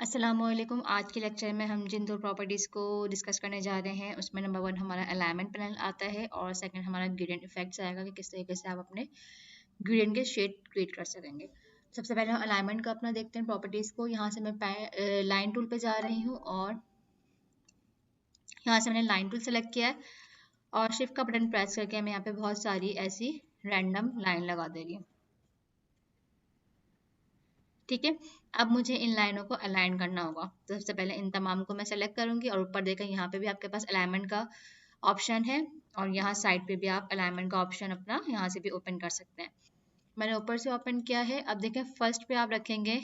अस्सलामुअलैकुम। आज के लेक्चर में हम जिन दो प्रॉपर्टीज़ को डिस्कस करने जा रहे हैं उसमें नंबर 1 हमारा अलाइनमेंट पैनल आता है और सेकंड हमारा ग्रेडियंट इफेक्ट्स आएगा कि किस तरीके से आप अपने ग्रेडियंट के शेड क्रिएट कर सकेंगे। सबसे पहले हम अलाइनमेंट का अपना देखते हैं प्रॉपर्टीज़ को। यहाँ से मैं लाइन टूल पे जा रही हूँ और यहाँ से मैंने लाइन टूल सेलेक्ट किया है और शिफ्ट का बटन प्रेस करके मैं यहाँ पे बहुत सारी ऐसी रैंडम लाइन लगा दे रही हूँ। ठीक है, अब मुझे इन लाइनों को अलाइन करना होगा। तो सबसे पहले इन तमाम को मैं सेलेक्ट करूंगी और ऊपर देखें यहाँ पे भी आपके पास अलाइनमेंट का ऑप्शन है और यहाँ साइड पे भी आप अलाइनमेंट का ऑप्शन अपना यहाँ से भी ओपन कर सकते हैं। मैंने ऊपर से ओपन किया है। अब देखें फर्स्ट पे आप रखेंगे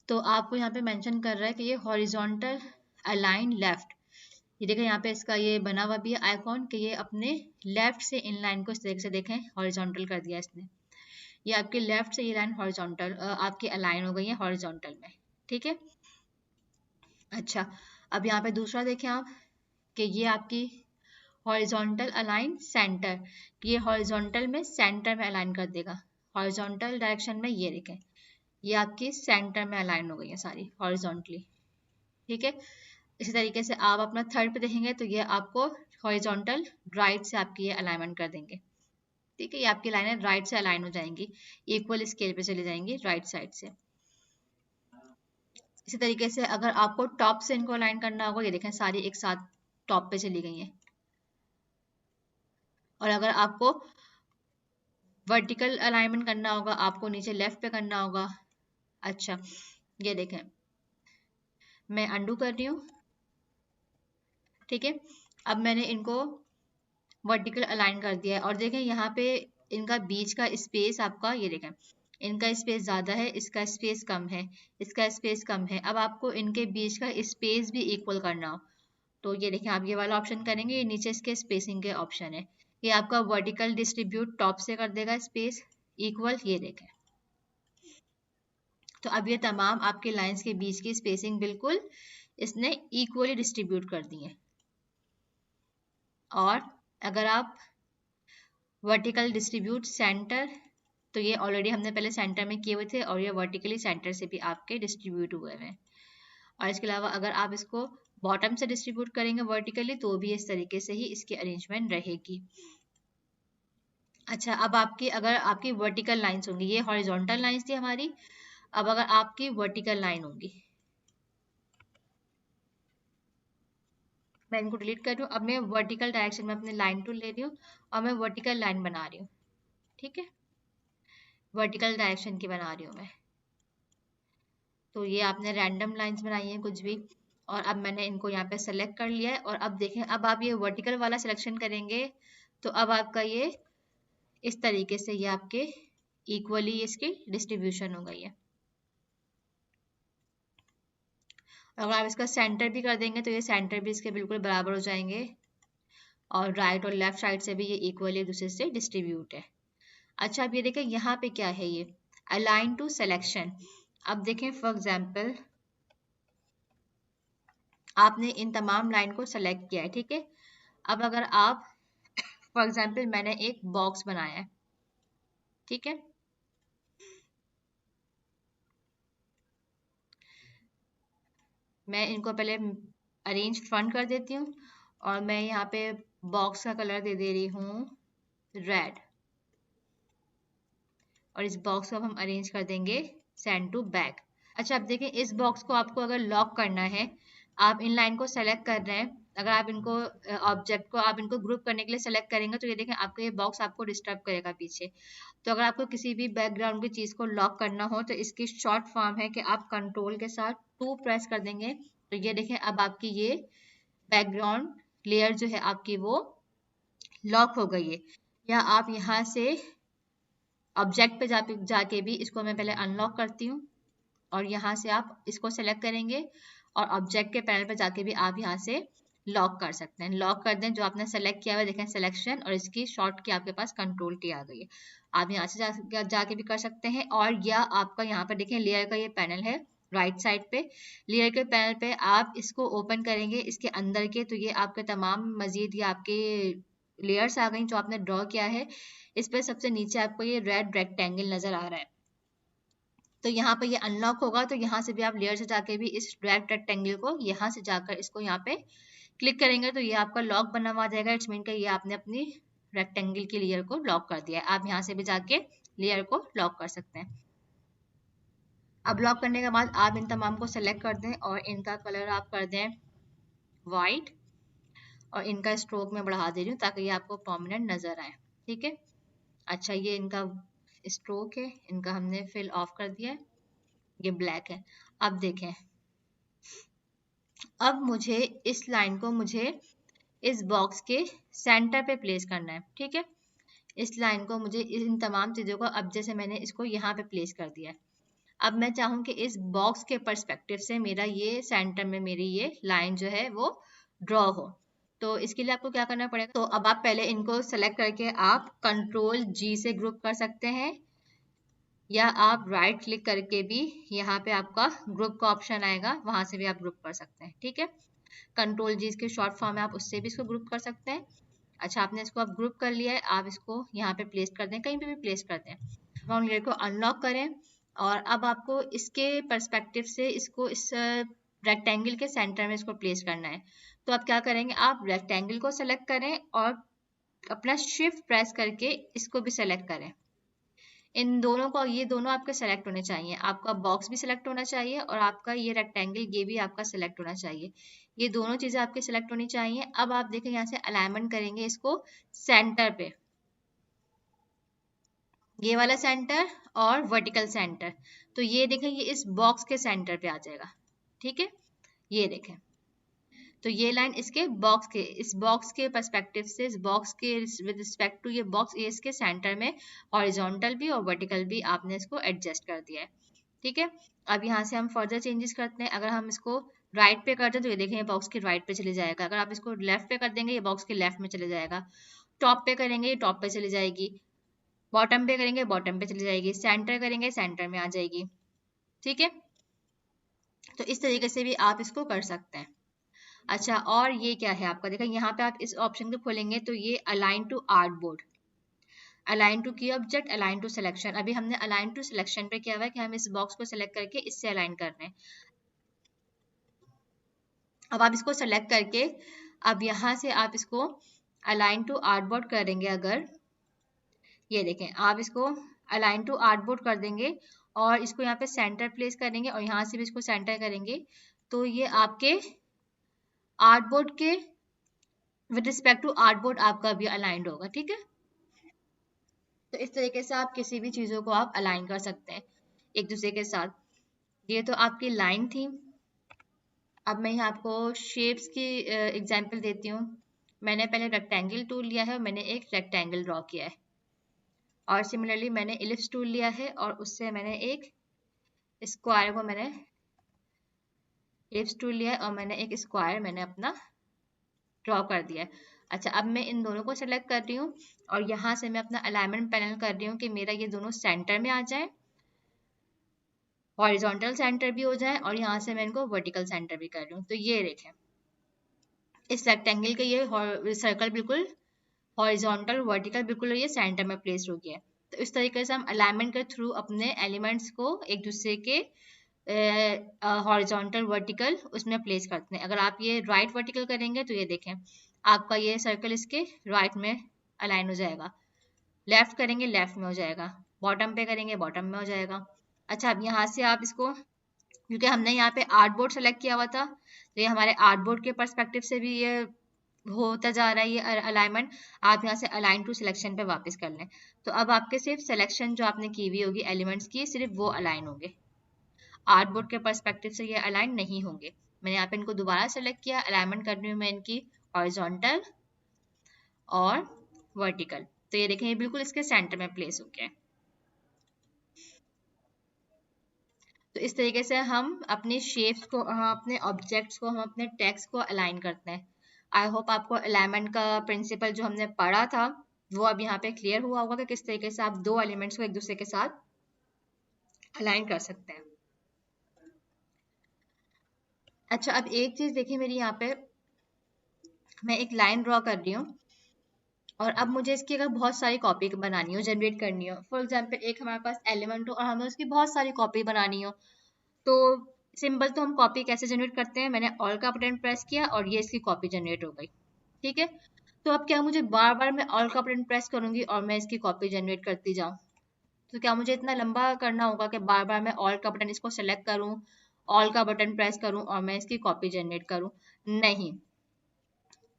तो आपको यहाँ पे मेंशन कर रहा है कि ये हॉरिजॉन्टल अलाइन लेफ्ट। ये देखें यहाँ पे इसका ये बना हुआ भी है आइकॉन कि ये अपने लेफ्ट से इन लाइन को इस तरीके से देखें हॉरिजॉन्टल कर दिया इसने। ये आपके लेफ्ट से ये लाइन हॉरिजॉन्टल आपकी अलाइन हो गई है हॉरिजॉन्टल में। ठीक है, अच्छा अब यहाँ पे दूसरा देखें आप कि ये आपकी हॉरिजॉन्टल अलाइन सेंटर, ये हॉरिजॉन्टल में सेंटर में अलाइन कर देगा। हॉरिजॉन्टल डायरेक्शन में ये देखें ये आपकी सेंटर में अलाइन हो गई है सारी हॉरिजॉन्टली। ठीक है, इसी तरीके से आप अपना थर्ड पे देखेंगे तो ये आपको हॉरिजॉन्टल राइट से आपकी ये अलाइनमेंट कर देंगे। ठीक है, ये आपकी लाइनें राइट से अलाइन हो जाएंगी, इक्वल स्केल पे चली जाएंगी राइट साइड से। इसी तरीके से अगर आपको टॉप से इनको अलाइन करना होगा, ये देखें सारी एक साथ टॉप पे चली गई हैं। और अगर आपको वर्टिकल अलाइनमेंट करना होगा, आपको नीचे लेफ्ट पे करना होगा। अच्छा ये देखें मैं अंडू कर रही हूँ। ठीक है, अब मैंने इनको वर्टिकल अलाइन कर दिया है और देखें यहाँ पे इनका बीच का स्पेस आपका ये देखें इनका स्पेस ज़्यादा है, इसका स्पेस कम है, इसका स्पेस कम है। अब आपको इनके बीच का स्पेस भी इक्वल करना हो तो ये देखें आप ये वाला ऑप्शन करेंगे, ये नीचे इसके स्पेसिंग के ऑप्शन है। ये आपका वर्टिकल डिस्ट्रीब्यूट टॉप से कर देगा स्पेस इक्वल, ये देखें। तो अब ये तमाम आपके लाइंस के बीच की स्पेसिंग बिल्कुल इसने इक्वली डिस्ट्रीब्यूट कर दी है। और अगर आप वर्टिकल डिस्ट्रीब्यूट सेंटर, तो ये ऑलरेडी हमने पहले सेंटर में किए हुए थे और ये वर्टिकली सेंटर से भी आपके डिस्ट्रीब्यूट हुए हैं। और इसके अलावा अगर आप इसको बॉटम से डिस्ट्रीब्यूट करेंगे वर्टिकली तो भी इस तरीके से ही इसकी अरेंजमेंट रहेगी। अच्छा अब आपकी अगर आपकी वर्टिकल लाइंस होंगी, ये हॉरिजॉन्टल लाइंस थी हमारी, अब अगर आपकी वर्टिकल लाइन होंगी, मैं इनको डिलीट कर रही हूँ। अब मैं वर्टिकल डायरेक्शन में अपने लाइन टूल ले रही हूँ और मैं वर्टिकल लाइन बना रही हूँ। ठीक है, वर्टिकल डायरेक्शन की बना रही हूँ मैं। तो ये आपने रैंडम लाइंस बनाई हैं कुछ भी, और अब मैंने इनको यहाँ पे सेलेक्ट कर लिया है। और अब देखें अब आप ये वर्टिकल वाला सिलेक्शन करेंगे तो अब आपका ये इस तरीके से ये आपके इक्वली इसकी डिस्ट्रीब्यूशन हो गई है। अगर आप इसका सेंटर भी कर देंगे तो ये सेंटर भी इसके बिल्कुल बराबर हो जाएंगे और राइट और लेफ्ट साइड से भी ये इक्वली एक दूसरे से डिस्ट्रीब्यूट है। अच्छा अब ये देखें यहाँ पे क्या है, ये अलाइन टू सिलेक्शन। अब देखें फॉर एग्जाम्पल आपने इन तमाम लाइन को सेलेक्ट किया है। ठीक है, अब अगर आप फॉर एग्जाम्पल मैंने एक बॉक्स बनाया है। ठीक है, मैं इनको पहले अरेंज फ्रंट कर देती हूँ और मैं यहाँ पे बॉक्स का कलर दे रही हूँ रेड और इस बॉक्स को अब हम अरेंज कर देंगे सेंड टू बैक। अच्छा अब देखें इस बॉक्स को आपको अगर लॉक करना है, आप इन लाइन को सेलेक्ट कर रहे हैं, अगर आप इनको ऑब्जेक्ट को आप इनको ग्रुप करने के लिए सेलेक्ट करेंगे तो ये देखें आपका ये बॉक्स आपको डिस्टर्ब करेगा पीछे। तो अगर आपको किसी भी बैकग्राउंड की चीज़ को लॉक करना हो तो इसकी शॉर्ट फॉर्म है कि आप कंट्रोल के साथ 2 प्रेस कर देंगे तो ये देखें अब आपकी ये बैकग्राउंड लेयर जो है आपकी वो लॉक हो गई है। या आप यहाँ से ऑब्जेक्ट पे जाके भी इसको मैं पहले अनलॉक करती हूँ और यहाँ से आप इसको सेलेक्ट करेंगे और ऑब्जेक्ट के पैनल पर जाके भी आप यहाँ से लॉक कर सकते हैं। लॉक कर दें जो आपने सेलेक्ट किया हुआ, देखें सिलेक्शन और इसकी शॉर्ट की आपके पास कंट्रोल की आ गई है। आप यहाँ से जाके भी कर सकते हैं और या आपका यहाँ पर देखें लेयर का ये पैनल है राइट साइड पे, लेयर के पैनल पे आप इसको ओपन करेंगे इसके अंदर के तो ये आपके तमाम मजीद ये आपके लेयर्स आ गई जो आपने ड्रॉ किया है। इस पर सबसे नीचे आपको ये रेड रेक्टेंगल नजर आ रहा है। तो यहाँ पे ये अनलॉक होगा, तो यहाँ से भी आप लेयर से जाके भी इस डायरेक्ट रेक्टेंगल को यहाँ से जाकर इसको यहाँ पे क्लिक करेंगे तो ये आपका लॉक बना हुआ आ जाएगा। इट्स मीन का ये आपने अपनी रेक्टेंगल की लेयर को लॉक कर दिया है। आप यहाँ से भी जाके लेयर को लॉक कर सकते हैं। अब लॉक करने के बाद आप इन तमाम को सेलेक्ट कर दें और इनका कलर आप कर दें वाइट, और इनका स्ट्रोक में बढ़ा दे रही हूँ ताकि ये आपको प्रोमिनेंट नजर आए। ठीक है, अच्छा ये इनका स्ट्रोक है, इनका हमने फिल ऑफ कर दिया है, ये ब्लैक है। अब देखें, अब मुझे इस लाइन को मुझे इस बॉक्स के सेंटर पे प्लेस करना है। ठीक है, इस लाइन को मुझे इन तमाम चीजों को, अब जैसे मैंने इसको यहाँ पे प्लेस कर दिया है, अब मैं चाहूँ कि इस बॉक्स के पर्सपेक्टिव से मेरा ये सेंटर में मेरी ये लाइन जो है वो ड्रॉ हो। तो इसके लिए आपको क्या करना पड़ेगा, तो अब आप पहले इनको सेलेक्ट करके आप कंट्रोल जी से ग्रुप कर सकते हैं, या आप राइट क्लिक करके भी यहाँ पे आपका ग्रुप का ऑप्शन आएगा, वहां से भी आप ग्रुप कर सकते हैं। ठीक है, कंट्रोल जी इसके शॉर्ट फॉर्म है, आप उससे भी इसको ग्रुप कर सकते हैं। अच्छा, आपने इसको अब ग्रुप कर लिया है, आप इसको यहाँ पे प्लेस कर दें, कहीं पे भी प्लेस कर दें। राउंड लेयर को अनलॉक करें और अब आपको इसके पर्सपेक्टिव से इसको इस रेक्टेंगल के सेंटर में इसको प्लेस करना है। तो आप क्या करेंगे, आप रेक्टेंगल को सेलेक्ट करें और अपना शिफ्ट प्रेस करके इसको भी सेलेक्ट करें। इन दोनों को, ये दोनों आपके सेलेक्ट होने चाहिए, आपका बॉक्स भी सिलेक्ट होना चाहिए और आपका ये रेक्टेंगल ये भी आपका सिलेक्ट होना चाहिए। ये दोनों चीजें आपके सिलेक्ट होनी चाहिए। अब आप देखें यहाँ से अलाइनमेंट करेंगे इसको सेंटर पे, ये वाला सेंटर और वर्टिकल सेंटर। तो ये देखें, ये इस बॉक्स के सेंटर पे आ जाएगा। ठीक है, ये देखें, तो ये लाइन इसके बॉक्स के, इस बॉक्स के पर्सपेक्टिव से, इस बॉक्स के विद रिस्पेक्ट टू ये बॉक्स, ये इसके सेंटर में हॉरिजॉन्टल भी और वर्टिकल भी आपने इसको एडजस्ट कर दिया है। ठीक है, अब यहाँ से हम फर्दर चेंजेस करते हैं। अगर हम इसको राइट पे करते हैं तो ये देखें बॉक्स के राइट पे चले जाएगा। अगर आप इसको लेफ्ट पे कर देंगे ये बॉक्स के लेफ्ट में चले जाएगा। टॉप पे करेंगे ये टॉप पे चली जाएगी, बॉटम पे करेंगे बॉटम पे चली जाएगी, सेंटर करेंगे सेंटर में आ जाएगी। ठीक है, तो इस तरीके से भी आप इसको कर सकते हैं। अच्छा, और ये क्या है आपका, देखा यहाँ पे आप इस ऑप्शन को खोलेंगे तो ये align to art board, align to key object, align to selection. अभी हमने अलाइन टू सिलेक्शन पे किया हुआ है कि हम इस बॉक्स को सिलेक्ट करके इससे अलाइन कर रहे हैं। अब आप इसको सेलेक्ट करके अब यहाँ से आप इसको अलाइन टू आर्ट बोर्ड करेंगे। अगर ये देखें, आप इसको अलाइन टू आर्ट बोर्ड कर देंगे और इसको यहाँ पे सेंटर प्लेस करेंगे और यहाँ से भी इसको सेंटर करेंगे, तो ये आपके आर्ट बोर्ड के with respect to art board आपका भी अलाइंड होगा। ठीक है, तो इस तरीके से आप किसी भी चीज़ों को आप अलाइन कर सकते हैं एक दूसरे के साथ। ये तो आपकी लाइन थी। अब मैं यहाँ आपको शेप्स की एग्जांपल देती हूँ। मैंने पहले रेक्टेंगल टूल लिया है और मैंने एक रेक्टेंगल ड्रॉ किया है, और सिमिलरली मैंने इलिप्स टूल लिया है और उससे मैंने एक स्क्वायर को मैंने इलिप्स टूल लिया है और मैंने एक स्क्वायर मैंने अपना ड्रॉ कर दिया है। अच्छा, अब मैं इन दोनों को सेलेक्ट कर रही हूँ और यहाँ से मैं अपना अलाइनमेंट पैनल कर रही हूँ कि मेरा ये दोनों सेंटर में आ जाए, हॉरिजॉन्टल सेंटर भी हो जाए, और यहाँ से मैं इनको वर्टिकल सेंटर भी कर रही हूँ। तो ये देखें, इस रेक्टेंगल का ये सर्कल बिल्कुल हॉरिजॉन्टल वर्टिकल बिल्कुल ये सेंटर में प्लेस हो गया है। तो इस तरीके से हम अलाइनमेंट के थ्रू अपने एलिमेंट्स को एक दूसरे के हॉरिजॉन्टल वर्टिकल उसमें प्लेस करते हैं। अगर आप ये राइट वर्टिकल करेंगे तो ये देखें आपका ये सर्कल इसके राइट में अलाइन हो जाएगा, लेफ्ट करेंगे लेफ्ट में हो जाएगा, बॉटम पे करेंगे बॉटम में हो जाएगा। अच्छा, अब यहाँ से आप इसको, क्योंकि हमने यहाँ पे आर्ट बोर्ड सेलेक्ट किया हुआ था तो ये हमारे आर्ट बोर्ड के पर्सपेक्टिव से भी ये होता जा रहा है ये अलाइनमेंट। आप यहाँ से अलाइन टू सिलेक्शन पे वापस कर लें, तो अब आपके सिर्फ सिलेक्शन जो आपने की हुई होगी एलिमेंट्स की सिर्फ वो अलाइन होंगे, आर्ट बोर्ड के पर्सपेक्टिव से ये अलाइन नहीं होंगे। मैंने यहाँ पे इनको दोबारा सेलेक्ट किया, अलाइनमेंट कर रही हूँ मैं इनकी हॉरिजॉन्टल और वर्टिकल, तो ये देखें ये बिल्कुल इसके सेंटर में प्लेस हो गया है। तो इस तरीके से हम अपने शेप्स को, हम अपने ऑब्जेक्ट्स को, हम अपने टेक्स्ट को अलाइन करते हैं। आई होप आपको अलाइनमेंट का प्रिंसिपल जो हमने पढ़ा था वो अब यहाँ पे क्लियर हुआ होगा कि किस तरीके से आप दो एलिमेंट्स को एक दूसरे के साथ अलाइन कर सकते हैं। अच्छा, अब एक चीज देखिए मेरी यहाँ पे, मैं एक लाइन ड्रॉ कर रही हूँ और अब मुझे इसकी अगर बहुत सारी कॉपी बनानी हो, जनरेट करनी हो, फॉर एग्जाम्पल एक हमारे पास एलिमेंट हो और हमें उसकी बहुत सारी कॉपी बनानी हो, तो सिंपल तो हम कॉपी कैसे जनरेट करते हैं, मैंने ऑल का बटन प्रेस किया और ये इसकी कॉपी जनरेट हो गई। ठीक है, तो अब क्या मुझे बार बार मैं ऑल का बटन प्रेस करूंगी और मैं इसकी कॉपी जनरेट करती जाऊं, तो क्या मुझे इतना लंबा करना होगा कि बार बार मैं ऑल का बटन इसको सेलेक्ट करूं, ऑल का बटन प्रेस करूं और मैं इसकी कॉपी जनरेट करूं? नहीं,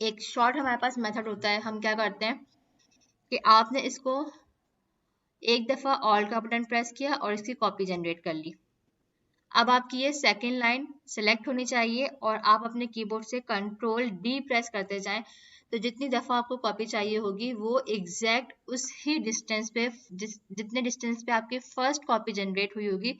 एक शॉर्ट हमारे पास मेथड होता है। हम क्या करते हैं कि आपने इसको एक दफा ऑल का बटन प्रेस किया और इसकी कॉपी जनरेट कर ली। अब आपकी ये सेकेंड लाइन सेलेक्ट होनी चाहिए और आप अपने कीबोर्ड से कंट्रोल डी प्रेस करते जाएं, तो जितनी दफा आपको कॉपी चाहिए होगी वो एग्जैक्ट उस ही डिस्टेंस पे, जितने डिस्टेंस पे आपकी फर्स्ट कॉपी जनरेट हुई होगी,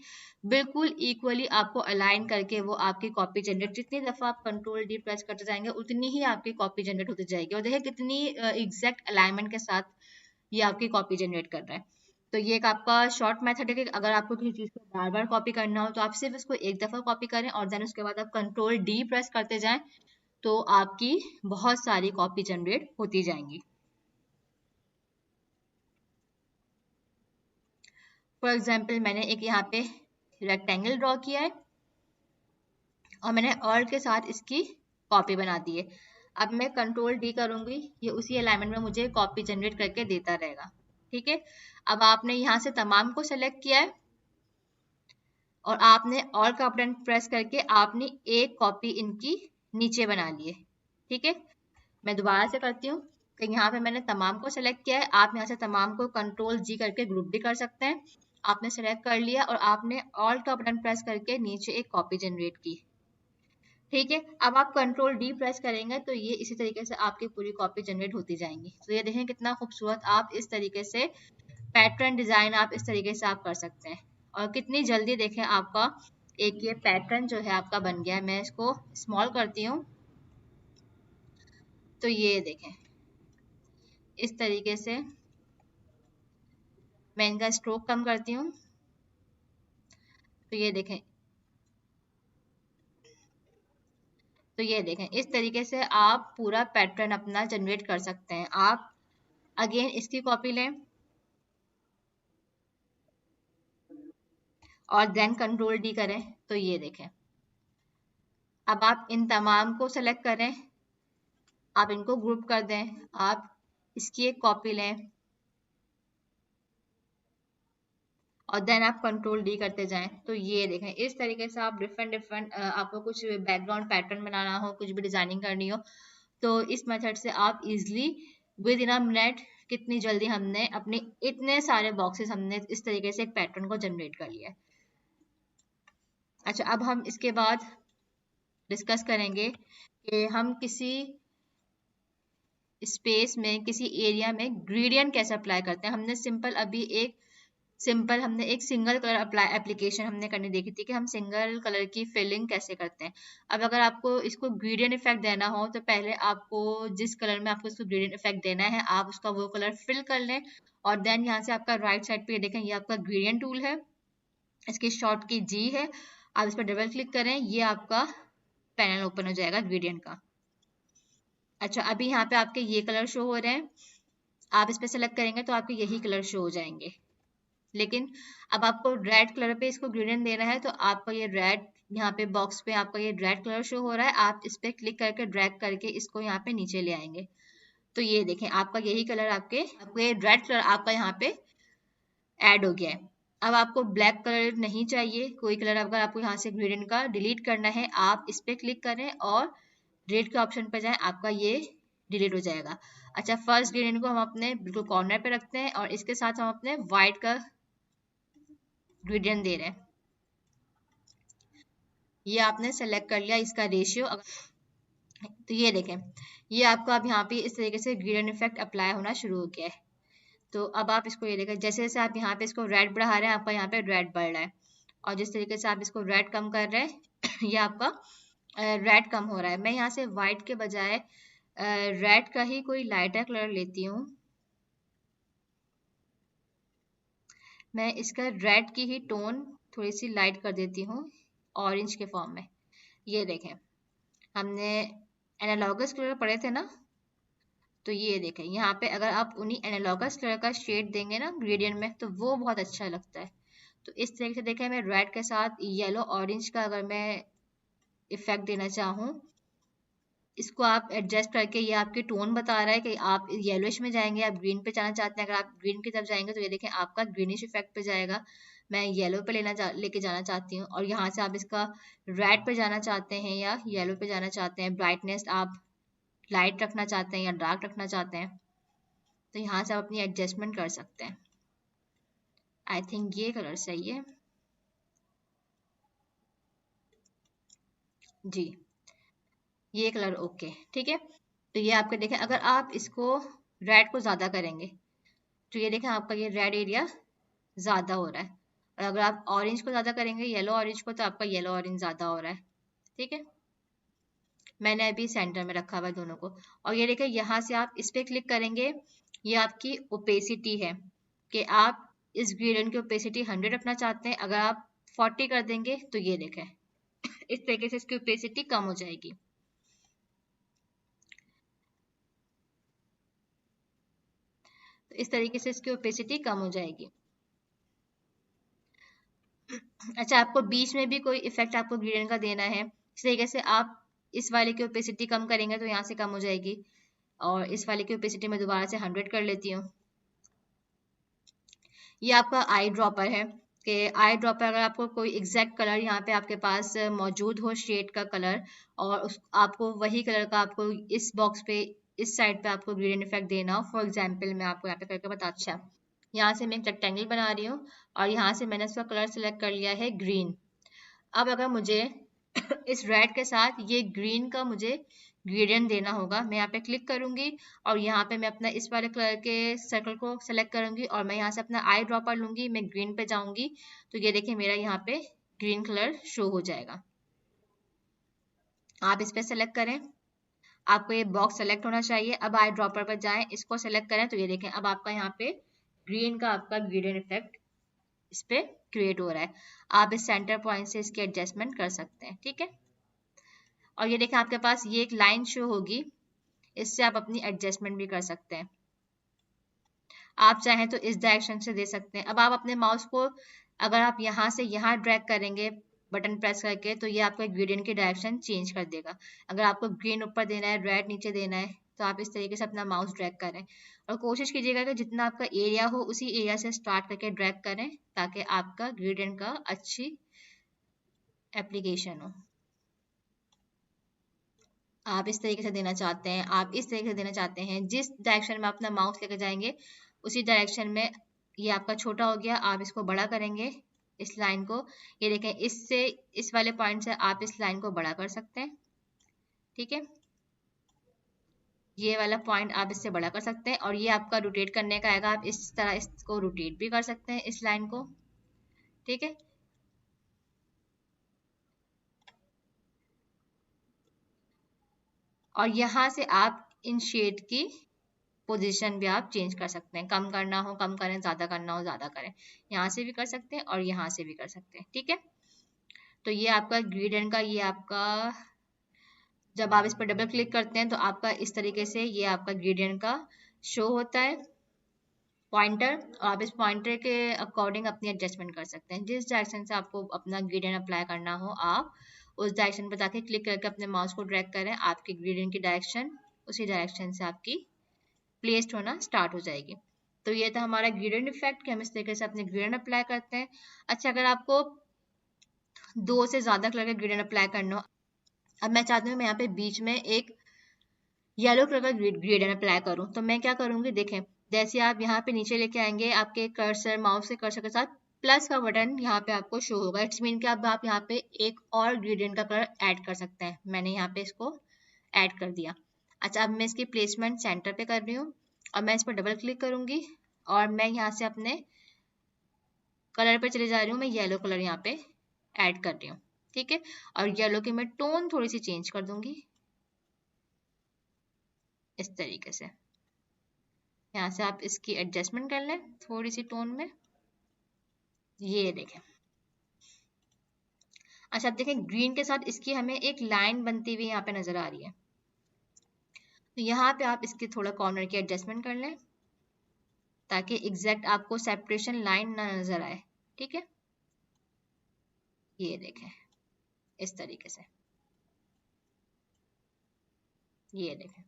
बिल्कुल इक्वली आपको अलाइन करके वो आपकी कॉपी जनरेट, जितनी दफा आप कंट्रोल डी प्रेस करते जाएंगे उतनी ही आपकी कॉपी जनरेट होती जाएगी। और देखिए कितनी एग्जैक्ट अलाइनमेंट के साथ ये आपकी कॉपी जनरेट कर रहा है। तो ये एक आपका शॉर्ट मेथड है कि अगर आपको किसी चीज को बार बार कॉपी करना हो तो आप सिर्फ इसको एक दफा कॉपी करें और देन उसके बाद आप कंट्रोल डी प्रेस करते जाएं, तो आपकी बहुत सारी कॉपी जनरेट होती जाएंगी। फॉर एग्जाम्पल मैंने एक यहाँ पे रेक्टेंगल ड्रॉ किया है और मैंने ऑल के साथ इसकी कॉपी बना दी है। अब मैं कंट्रोल डी करूंगी, ये उसी अलाइनमेंट में मुझे कॉपी जनरेट करके देता रहेगा। ठीक है, अब आपने यहाँ से तमाम को सेलेक्ट किया है और आपने ऑल का बटन प्रेस करके आपने एक कॉपी इनकी नीचे बना ली है। ठीक है, मैं दोबारा से करती हूँ कि यहाँ पे मैंने तमाम को सेलेक्ट किया है, आप यहाँ से तमाम को कंट्रोल जी करके ग्रुप भी कर सकते हैं। आपने सेलेक्ट कर लिया और आपने ऑल का बटन प्रेस करके नीचे एक कॉपी जनरेट की। ठीक है, अब आप कंट्रोल डी प्रेस करेंगे तो ये इसी तरीके से आपकी पूरी कॉपी जनरेट होती जाएंगी। तो ये देखें कितना खूबसूरत आप इस तरीके से पैटर्न डिजाइन आप इस तरीके से आप कर सकते हैं और कितनी जल्दी देखें आपका एक ये पैटर्न जो है आपका बन गया है। मैं इसको स्मॉल करती हूँ तो ये देखें इस तरीके से, मैं इनका स्ट्रोक कम करती हूँ तो ये देखें, तो ये देखें इस तरीके से आप पूरा पैटर्न अपना जनरेट कर सकते हैं। आप अगेन इसकी कॉपी लें और देन कंट्रोल डी करें तो ये देखें। अब आप इन तमाम को सेलेक्ट करें, आप इनको ग्रुप कर दें, आप इसकी एक कॉपी लें और देन आप कंट्रोल डी करते जाएं तो ये देखें इस तरीके से आप डिफरेंट डिफरेंट, आपको कुछ बैकग्राउंड पैटर्न बनाना हो, कुछ भी डिजाइनिंग करनी हो, तो इस मेथड से आप easily with in a minute, कितनी जल्दी हमने अपने इतने सारे बॉक्सेस हमने इस तरीके से एक पैटर्न को जनरेट कर लिया है। अच्छा, अब हम इसके बाद डिस्कस करेंगे कि हम किसी स्पेस में, किसी एरिया में ग्रेडियंट कैसे अप्लाई करते हैं। हमने एक सिंगल कलर अप्लाई एप्लीकेशन हमने करनी देखी थी कि हम सिंगल कलर की फिलिंग कैसे करते हैं। अब अगर आपको इसको ग्रेडियंट इफेक्ट देना हो तो पहले आपको जिस कलर में आपको इसको ग्रेडियंट इफेक्ट देना है आप उसका वो कलर फिल कर लें और देन यहाँ से आपका राइट साइड पे देखें ये आपका ग्रेडियंट टूल है, इसकी शॉर्ट की जी है, आप इस पर डबल क्लिक करें, ये आपका पैनल ओपन हो जाएगा ग्रेडियंट का। अच्छा, अभी यहाँ पे आपके ये कलर शो हो रहे हैं, आप इस पे सेलेक्ट करेंगे तो आपके यही कलर शो हो जाएंगे। लेकिन अब आपको रेड कलर पे इसको ग्रेडियंट देना है तो आपका ये रेड, यहाँ पे बॉक्स पे आपका ये रेड कलर शो हो रहा है, आप इस पे क्लिक करके ड्रैग करके इसको यहाँ पे नीचे ले आएंगे तो ये देखें आपका यही कलर आपको ये रेड कलर आपका यहाँ पे ऐड हो गया है। अब आपको ब्लैक कलर नहीं चाहिए, कोई कलर अगर आपको यहाँ से ग्रेडियंट का डिलीट करना है आप इस पे क्लिक करें और रेड के ऑप्शन पर जाएं, आपका ये डिलीट हो जाएगा। अच्छा, फर्स्ट ग्रेडियंट को हम अपने बिल्कुल कॉर्नर पे रखते हैं और इसके साथ हम अपने व्हाइट का ग्रेडियंट दे रहे हैं। ये आपने सेलेक्ट कर लिया इसका रेशियो, तो ये देखें ये आपका अब यहाँ पे इस तरीके से ग्रेडियंट इफेक्ट अप्लाई होना शुरू हो गया है। तो अब आप इसको ये देखें जैसे जैसे आप यहाँ पे इसको रेड बढ़ा रहे हैं आपका यहाँ पे रेड बढ़ रहा है और जिस तरीके से आप इसको रेड कम कर रहे हैं ये आपका रेड कम हो रहा है। मैं यहाँ से व्हाइट के बजाय रेड का ही कोई लाइटर कलर लेती हूँ, मैं इसका रेड की ही टोन थोड़ी सी लाइट कर देती हूँ ऑरेंज के फॉर्म में। ये देखें हमने एनालॉगस कलर पढ़े थे ना, तो ये देखें यहाँ पे अगर आप उन्हीं एनालॉगस कलर का शेड देंगे ना ग्रेडियंट में तो वो बहुत अच्छा लगता है। तो इस तरीके से देखें, मैं रेड के साथ येलो ऑरेंज का अगर मैं इफेक्ट देना चाहूँ, इसको आप एडजस्ट करके, ये आपकी टोन बता रहा है कि आप येलोइश में जाएंगे, आप ग्रीन पे जाना चाहते हैं। अगर आप ग्रीन की तरफ जाएंगे तो ये देखें आपका ग्रीनिश इफेक्ट पे जाएगा। मैं येलो पे लेके जाना चाहती हूँ, और यहाँ से आप इसका रेड पे जाना चाहते हैं या येलो पे जाना चाहते हैं। ब्राइटनेस आप लाइट रखना चाहते हैं या डार्क रखना चाहते हैं, तो यहाँ से आप अपनी एडजस्टमेंट कर सकते हैं। आई थिंक ये कलर सही है जी, ये कलर ओके, ठीक है। तो ये आपके देखें, अगर आप इसको रेड को ज़्यादा करेंगे तो ये देखें आपका ये रेड एरिया ज़्यादा हो रहा है, और अगर आप ऑरेंज को ज़्यादा करेंगे, येलो ऑरेंज को, तो आपका येलो ऑरेंज ज़्यादा हो रहा है, ठीक है। मैंने अभी सेंटर में रखा हुआ है दोनों को। और ये देखिए यहाँ से आप इस पे क्लिक करेंगे, ये आपकी ओपेसिटी है कि आप इस ग्रेडियंट की ओपेसिटी 100 रखना चाहते हैं। अगर आप 40 कर देंगे तो ये देखें इस तरीके से इसकी ओपेसिटी कम हो जाएगी। तो इस तरीके से इसकी ओपेसिटी कम हो जाएगी। अच्छा, आपको बीच में भी कोई इफेक्ट आपको ग्रेडियंट का देना है, इस तरीके से आप इस वाले की ओपेसिटी कम करेंगे तो यहाँ से कम हो जाएगी, और इस वाले की ओपेसिटी मैं दोबारा से 100 कर लेती हूँ। ये आपका आई ड्रॉपर है कि आई ड्रॉपर अगर आपको कोई एग्जैक्ट कलर यहाँ पे आपके पास मौजूद हो, शेड का कलर, और उस आपको वही कलर का आपको इस बॉक्स पे इस साइड पे आपको ग्रेडियंट इफेक्ट देना हो। फॉर एग्जांपल मैं आपको यहाँ पे करके बता, अच्छा यहाँ से मैं एक रेक्टेंगल बना रही हूँ और यहाँ से मैंने इसका कलर सेलेक्ट कर लिया है ग्रीन। अब अगर मुझे इस रेड के साथ ये ग्रीन का मुझे ग्रेडियंट देना होगा, मैं यहाँ पे क्लिक करूंगी और यहाँ पे मैं अपना इस वाले कलर के सर्कल को सेलेक्ट करूंगी और मैं यहाँ से अपना आई ड्रॉपर लूंगी, मैं ग्रीन पे जाऊंगी तो ये देखिए मेरा यहाँ पे ग्रीन कलर शो हो जाएगा। आप इस पे सेलेक्ट करें, आपको ये बॉक्स सेलेक्ट होना चाहिए। अब आई ड्रॉपर पर जाएं, इसको सेलेक्ट करें तो ये देखें अब आपका यहाँ पे ग्रीन का आपका ग्रेडियंट इफेक्ट इस पे क्रिएट हो रहा है। आप इस सेंटर पॉइंट से इसकी एडजस्टमेंट कर सकते हैं, ठीक है। और ये देखें आपके पास ये एक लाइन शो होगी, इससे आप अपनी एडजस्टमेंट भी कर सकते हैं। आप चाहें तो इस डायरेक्शन से दे सकते हैं। अब आप अपने माउस को अगर आप यहाँ से यहाँ ड्रैग करेंगे बटन प्रेस करके तो ये आपका ग्रेडियंट की डायरेक्शन चेंज कर देगा। अगर आपको ग्रीन ऊपर देना है, रेड नीचे देना है, तो आप इस तरीके से अपना माउस ड्रैग करें और कोशिश कीजिएगा कि जितना आपका एरिया हो उसी एरिया से स्टार्ट करके ड्रैग करें ताकि आपका ग्रेडियंट का अच्छी एप्लीकेशन हो। आप इस तरीके से देना चाहते हैं, आप इस तरीके से देना चाहते हैं, जिस डायरेक्शन में अपना माउस लेकर जाएंगे उसी डायरेक्शन में। ये आपका छोटा हो गया, आप इसको बड़ा करेंगे इस लाइन को। ये देखें इससे इस वाले पॉइंट से आप इस लाइन को बड़ा कर सकते हैं, ठीक है। ये वाला पॉइंट आप इससे बड़ा कर सकते हैं और ये आपका रोटेट करने का आएगा, आप इस तरह इसको रोटेट भी कर सकते हैं इस लाइन को, ठीक है। और यहाँ से आप इन शेड की पोजीशन भी आप चेंज कर सकते हैं, कम करना हो कम करें, ज्यादा करना हो ज्यादा करें, यहाँ से भी कर सकते हैं और यहाँ से भी कर सकते हैं, ठीक है। तो ये आपका ग्रेडियंट का, ये आपका जब आप इस पर डबल क्लिक करते हैं तो आपका इस तरीके से ये आपका ग्रेडियंट का शो होता है पॉइंटर, और आप इस पॉइंटर के अकॉर्डिंग अपनी एडजस्टमेंट कर सकते हैं। जिस डायरेक्शन से आपको अपना ग्रेडियंट अप्लाई करना हो आप उस डायरेक्शन पर जाके क्लिक करके अपने माउस को ड्रैग करें, आपके ग्रेडियंट की डायरेक्शन उसी डायरेक्शन से आपकी प्लेस्ड होना स्टार्ट हो जाएगी। तो ये था हमारा ग्रेडियंट इफेक्ट कि हम इस तरीके से अपने ग्रेडियंट अप्लाई करते हैं। अच्छा, अगर आपको 2 से ज्यादा कलर का ग्रेडियंट अप्लाई करना हो, अब मैं चाहती हूँ मैं यहाँ पे बीच में एक येलो कलर का ग्रेडियंट अप्लाई करूँ, तो मैं क्या करूँगी, देखें जैसे आप यहाँ पे नीचे लेके आएंगे आपके कर्सर माउस के कर्सर के साथ प्लस का बटन यहाँ पे आपको शो होगा। इट्स मीन कि अब आप यहाँ पे एक और ग्रेडियंट का कलर ऐड कर सकते हैं। मैंने यहाँ पे इसको ऐड कर दिया। अच्छा, अब मैं इसकी प्लेसमेंट सेंटर पे कर रही हूँ और मैं इस पर डबल क्लिक करूंगी और मैं यहाँ से अपने कलर पे चले जा रही हूँ, मैं येलो कलर यहाँ पे ऐड कर रही हूँ, ठीक है। और येलो की मैं टोन थोड़ी सी चेंज कर दूंगी इस तरीके से। यहाँ से आप इसकी एडजस्टमेंट कर लें थोड़ी सी टोन में, ये देखें। अच्छा, अब देखें ग्रीन के साथ इसकी हमें एक लाइन बनती हुई यहाँ पे नजर आ रही है। तो यहाँ पे आप इसके थोड़ा कॉर्नर की एडजस्टमेंट कर लें ताकि एग्जैक्ट आपको सेपरेशन लाइन ना नजर आए। ठीक है, ये देखें इस तरीके से, ये देखें।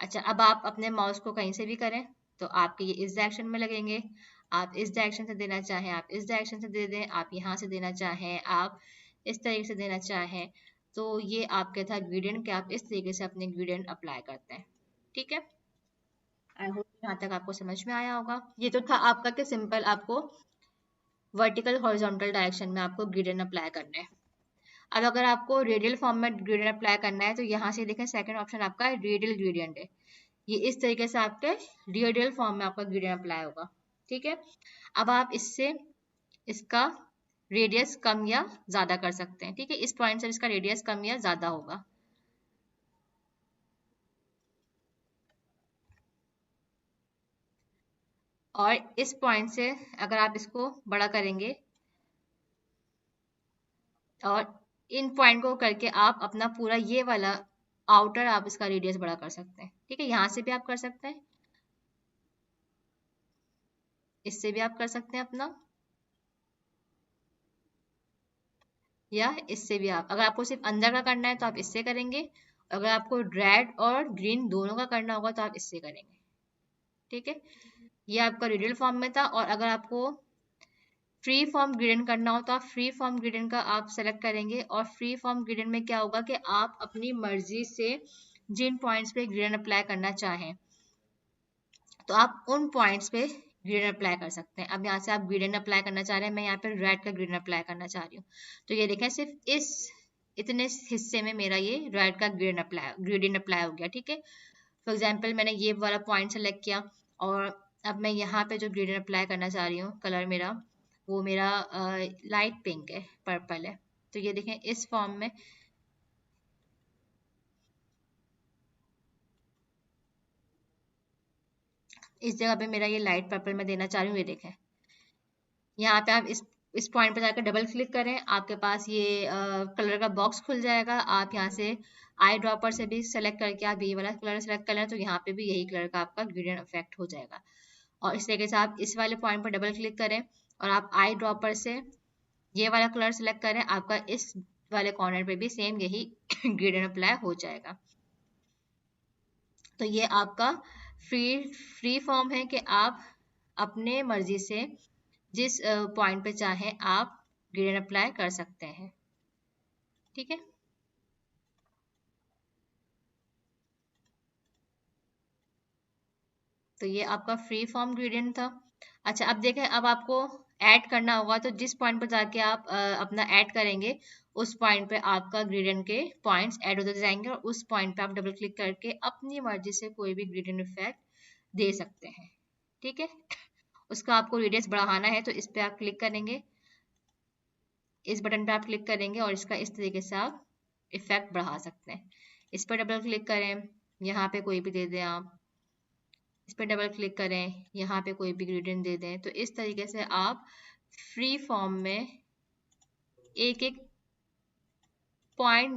अच्छा, अब आप अपने माउस को कहीं से भी करें तो आपके ये इस डायरेक्शन में लगेंगे। आप इस डायरेक्शन से देना चाहें आप इस डायरेक्शन से दे दें, आप यहाँ से देना चाहें आप इस तरीके से देना चाहें। तो ये आपके था ग्रेडियंट कि आप इस तरीके से अपने ग्रेडियंट अप्लाई करते हैं। ठीक है, आई होप यहाँ तक आपको समझ में आया होगा। ये तो था आपका कि सिंपल आपको वर्टिकल हॉरिजॉन्टल डायरेक्शन में आपको ग्रेडियंट अप्लाई करना है। अब अगर आपको रेडियल फॉर्म में ग्रेडियंट अप्लाई करना है तो यहाँ से देखें सेकंड ऑप्शन आपका रेडियल ग्रेडियंट है। ये इस तरीके से आपके रेडियल फॉर्म में आपका ग्रेडियंट अप्लाई होगा। ठीक है, अब आप इससे इसका रेडियस कम या ज्यादा कर सकते हैं। ठीक है, इस पॉइंट से इसका रेडियस कम या ज्यादा होगा। और इस पॉइंट से अगर आप इसको बड़ा करेंगे और इन पॉइंट को करके आप अपना पूरा ये वाला आउटर आप इसका रेडियस बड़ा कर सकते हैं। ठीक है, यहाँ से भी आप कर सकते हैं, इससे भी आप कर सकते हैं अपना, या इससे भी आप, अगर आपको सिर्फ अंदर का करना है तो आप इससे करेंगे, अगर आपको रेड और ग्रीन दोनों का करना होगा तो आप इससे करेंगे। ठीक है, ये आपका रेडियल फॉर्म में था। और अगर आपको फ्री फॉर्म ग्रेडियंट करना हो तो आप फ्री फॉर्म ग्रेडियंट का आप सेलेक्ट करेंगे। और फ्री फॉर्म ग्रेडियंट में क्या होगा कि आप अपनी मर्जी से जिन पॉइंट्स पे ग्रेडियंट अप्लाई करना चाहें तो आप उन पॉइंट्स पे ग्रेडियंट अप्लाई कर सकते हैं। अब यहाँ से आप ग्रेडियंट अप्लाई करना चाह रहे हैं, मैं यहाँ पे रेड का ग्रेडियंट अप्लाई करना चाह रही हूँ, तो ये देखें सिर्फ इस इतने हिस्से में मेरा ये रेड का ग्रेडियंट अप्लाई हो गया। ठीक है, फॉर एग्जाम्पल मैंने ये वाला पॉइंट सेलेक्ट किया और अब मैं यहाँ पे जो ग्रेडियंट अप्लाई करना चाह रही हूँ, कलर मेरा वो मेरा लाइट पिंक है, पर्पल है। तो ये देखें इस फॉर्म में इस जगह पे मेरा ये लाइट पर्पल में देना चाह रही हूँ। ये देखें यहाँ पे आप इस पॉइंट पे जाकर डबल क्लिक करें, आपके पास ये कलर का बॉक्स खुल जाएगा। आप यहाँ से आई ड्रॉपर से भी सेलेक्ट करके आप ये वाला कलर सेलेक्ट कर लें तो यहाँ पे भी यही कलर का आपका ग्रेडियंट इफेक्ट हो जाएगा। और इस तरीके से आप इस वाले पॉइंट पर डबल क्लिक करें और आप आई ड्रॉपर से ये वाला कलर सेलेक्ट करें, आपका इस वाले कॉर्नर पे भी सेम यही ग्रेडियंट अप्लाई हो जाएगा। तो ये आपका फ्री फॉर्म है कि आप अपने मर्जी से जिस पॉइंट पे चाहें आप ग्रेडियंट अप्लाई कर सकते हैं। ठीक है, तो ये आपका फ्री फॉर्म ग्रेडियंट था। अच्छा, अब देखें, अब आपको ऐड करना होगा तो जिस पॉइंट पर जाके आप अपना ऐड करेंगे उस पॉइंट पे आपका ग्रेडियंट के पॉइंट्स ऐड होते जाएंगे और उस पॉइंट पे आप डबल क्लिक करके अपनी मर्जी से कोई भी ग्रेडियंट इफेक्ट दे सकते हैं। ठीक है, उसका आपको रेडियस बढ़ाना है तो इस पे आप क्लिक करेंगे, इस बटन पे आप क्लिक करेंगे और इसका इस तरीके से आप इफेक्ट बढ़ा सकते हैं। इस पर डबल क्लिक करें, यहाँ पे कोई भी दे दें आप, इस पर डबल क्लिक करें, यहाँ पे कोई भी ग्रेडियंट दे दें। तो इस तरीके से आप फ्री फॉर्म में एक एक पॉइंट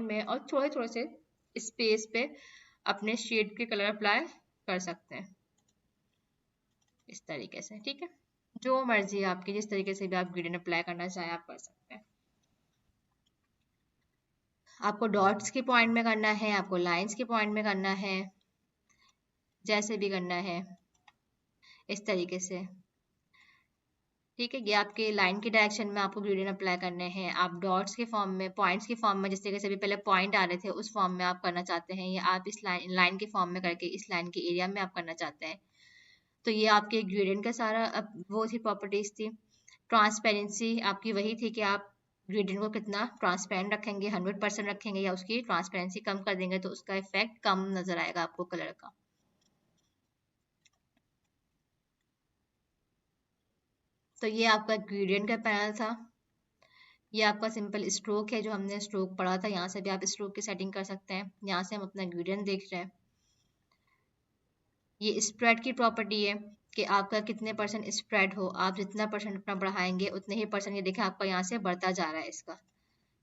में और थोड़े थोड़े से स्पेस पे अपने शेड के कलर अप्लाई कर सकते हैं इस तरीके से। ठीक है, जो मर्जी आपकी, जिस तरीके से भी आप ग्रेडियंट अप्लाई करना चाहें आप कर सकते हैं। आपको डॉट्स के पॉइंट में करना है, आपको लाइंस के पॉइंट में करना है, जैसे भी करना है इस तरीके से। ठीक है, ये आपके लाइन की डायरेक्शन में आपको ग्रेडियंट अप्लाई करने हैं। आप डॉट्स के फॉर्म में, पॉइंट्स के फॉर्म में, जिस तरीके से भी पहले पॉइंट आ रहे थे उस फॉर्म में आप करना चाहते हैं, या आप इस लाइन के फॉर्म में करके इस लाइन के एरिया में आप करना चाहते हैं। तो ये आपके ग्रेडियंट का सारा वो थी प्रॉपर्टीज थी। ट्रांसपेरेंसी आपकी वही थी कि आप ग्रेडियंट को कितना ट्रांसपेरेंट रखेंगे, 100% रखेंगे या उसकी ट्रांसपेरेंसी कम कर देंगे तो उसका इफेक्ट कम नजर आएगा आपको कलर का। तो ये आपका ग्रेडियंट का पैनल था। ये आपका सिंपल स्ट्रोक है, जो हमने स्ट्रोक पढ़ा था, यहाँ से भी आप स्ट्रोक की सेटिंग कर सकते हैं। यहाँ से हम अपना ग्रेडियंट देख रहे हैं। ये स्प्रेड की प्रॉपर्टी है कि आपका कितने परसेंट स्प्रेड हो, आप जितना परसेंट अपना बढ़ाएंगे उतने ही परसेंट, ये देखें आपका यहाँ से बढ़ता जा रहा है इसका।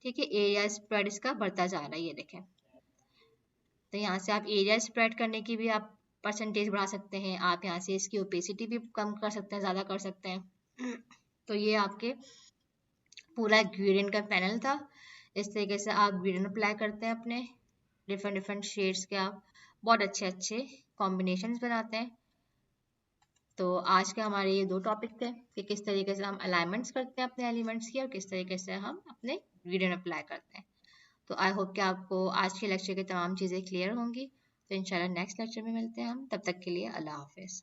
ठीक है, एरिया स्प्रेड इसका बढ़ता जा रहा है, ये देखें। तो यहाँ से आप एरिया स्प्रेड करने की भी आप परसेंटेज बढ़ा सकते हैं, आप यहाँ से इसकी ओपेसिटी भी कम कर सकते हैं, ज़्यादा कर सकते हैं। तो ये आपके पूरा ग्रेडियंट का पैनल था। इस तरीके से आप ग्रेडियंट अप्लाई करते हैं अपने डिफरेंट डिफरेंट शेड्स के, आप बहुत अच्छे अच्छे कॉम्बिनेशंस बनाते हैं। तो आज के हमारे ये 2 टॉपिक थे कि किस तरीके से हम अलाइनमेंट्स करते हैं अपने एलिमेंट्स की और किस तरीके से हम अपने ग्रेडियंट अप्लाई करते हैं। तो आई होप कि आपको आज के लेक्चर की तमाम चीज़ें क्लियर होंगी। तो इंशाल्लाह नेक्स्ट लेक्चर में मिलते हैं हम, तब तक के लिए अल्लाह हाफिज़।